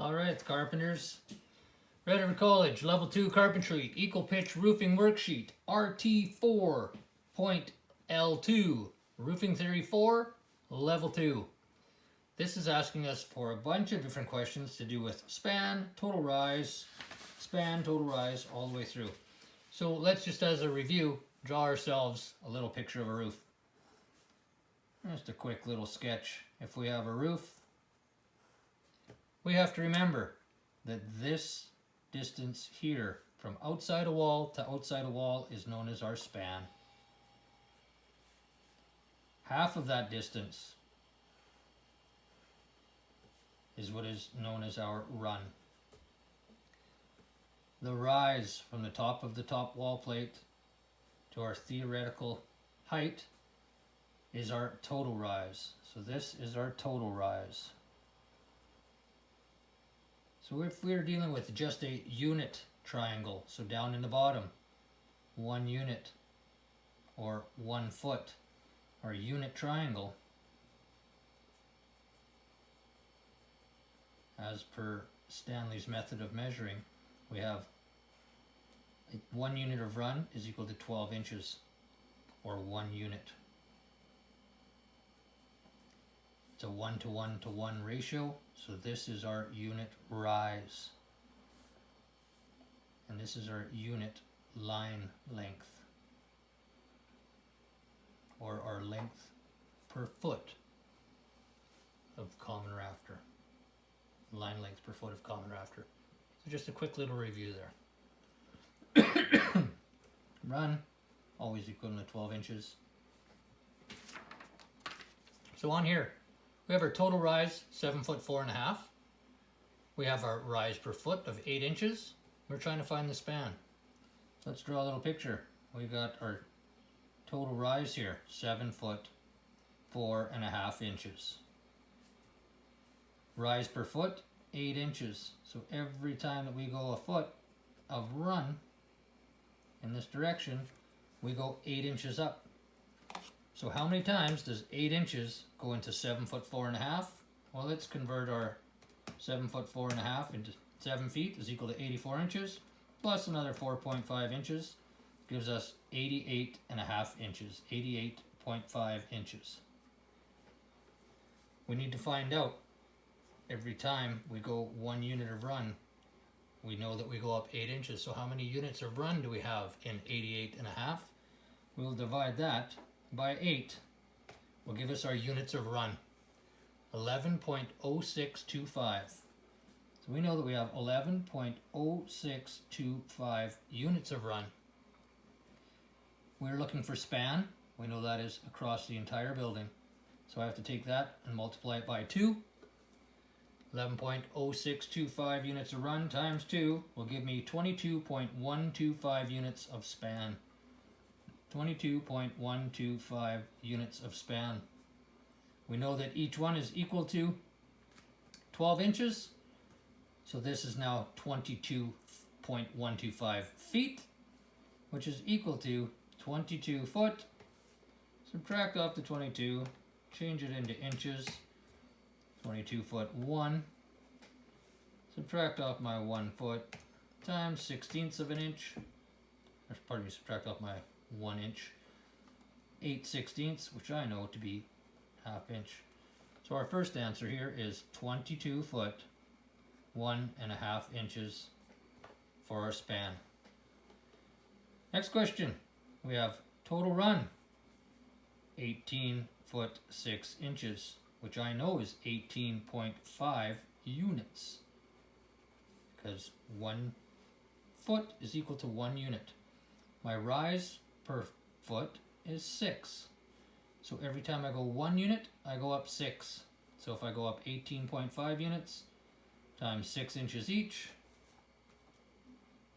Alright, carpenters. Rt4 College, Level 2 Carpentry, Equal Pitch Roofing Worksheet, Rt4 L2, Roofing Theory 4, Level 2. This is asking us for a bunch of different questions to do with span, total rise, all the way through. So let's just, as a review, draw ourselves a little picture of a roof. Just a quick little sketch. If we have a roof, we have to remember that this distance here from outside a wall to outside a wall is known as our span. Half of that distance is what is known as our run. The rise from the top of the top wall plate to our theoretical height is our total rise. So this is our total rise. So if we're dealing with just a unit triangle, so down in the bottom, 1 unit or 1 foot, or a unit triangle, as per Stanley's method of measuring, we have 1 unit of run is equal to 12 inches, or 1 unit. It's a 1 to 1 to 1 ratio, so this is our unit rise. And this is our unit line length, or our length per foot of common rafter. Line length per foot of common rafter. So just a quick little review there. Run, always equivalent to 12 inches. So on here, we have our total rise, 7 foot 4.5. We have our rise per foot of 8 inches. We're trying to find the span. Let's draw a little picture. We got our total rise here, 7 foot 4.5 inches. Rise per foot, 8 inches. So every time that we go a foot of run in this direction, we go 8 inches up. So how many times does 8 inches go into 7 foot 4.5? Well, let's convert our 7 foot 4.5 into 7 feet is equal to 84 inches, plus another 4.5 inches gives us 88.5 inches, 88.5 inches. We need to find out every time we go 1 unit of run, we know that we go up 8 inches. So how many units of run do we have in 88.5? We'll divide that by 8 will give us our units of run, 11.0625. So we know that we have 11.0625 units of run. We're looking for span. We know that is across the entire building. So I have to take that and multiply it by 2. 11.0625 units of run times 2 will give me 22.125 units of span. 22.125 units of span. We know that each one is equal to 12 inches, so this is now 22.125 feet, which is equal to 22 foot. Subtract off the 22, change it into inches, 22 foot 1. Subtract off my 1 foot times 1/16 of an inch. Or pardon me, subtract off my 1 inch, 8/16, which I know to be ½ inch. So our first answer here is 22 foot 1.5 inches for our span. Next question, we have total run, 18 foot 6 inches, which I know is 18.5 units, because 1 foot is equal to 1 unit. My rise per foot is 6. So every time I go 1 unit, I go up 6. So if I go up 18.5 units times 6 inches each,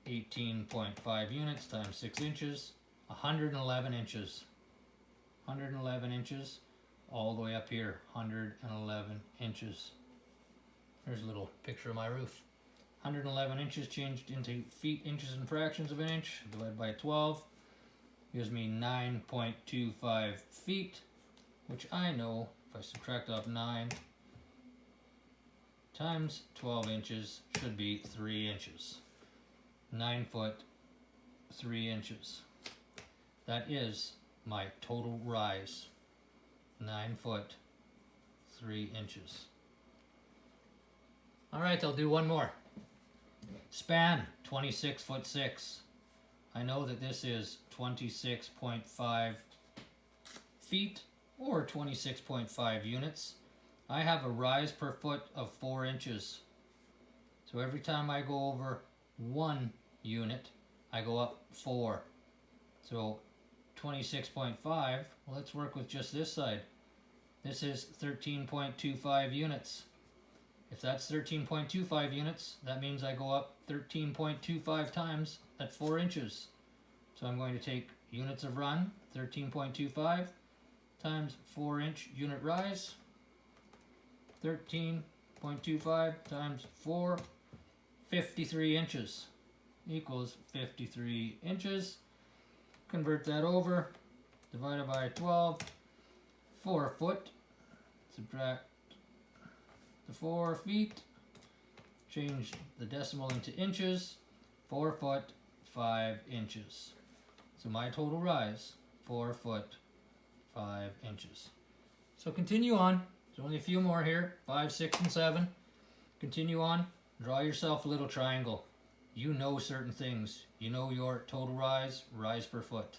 18.5 units times 6 inches, 111 inches. 111 inches all the way up here, 111 inches. There's a little picture of my roof. 111 inches changed into feet, inches, and fractions of an inch, divided by 12, gives me 9.25 feet, which I know, if I subtract off 9, times 12 inches should be 3 inches. 9 foot, 3 inches. That is my total rise. 9 foot, 3 inches. Alright, I'll do one more. Span, 26 foot 6. I know that this is 26.5 feet or 26.5 units. I have a rise per foot of 4 inches. So every time I go over 1 unit, I go up 4. So 26.5, well, let's work with just this side. This is 13.25 units. If that's 13.25 units, that means I go up 13.25 times at 4 inches. So I'm going to take units of run, 13.25 times 4 inch unit rise. 13.25 times 4, 53 inches equals 53 inches. Convert that over, divided by 12, 4 foot, subtract the 4 feet, change the decimal into inches, 4 foot, 5 inches. So my total rise, 4 foot, 5 inches. So continue on. There's only a few more here, 5, 6, and 7. Continue on. Draw yourself a little triangle. You know certain things. You know your total rise, rise per foot.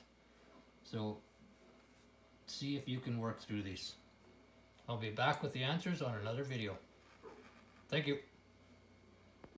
So see if you can work through these. I'll be back with the answers on another video. Thank you.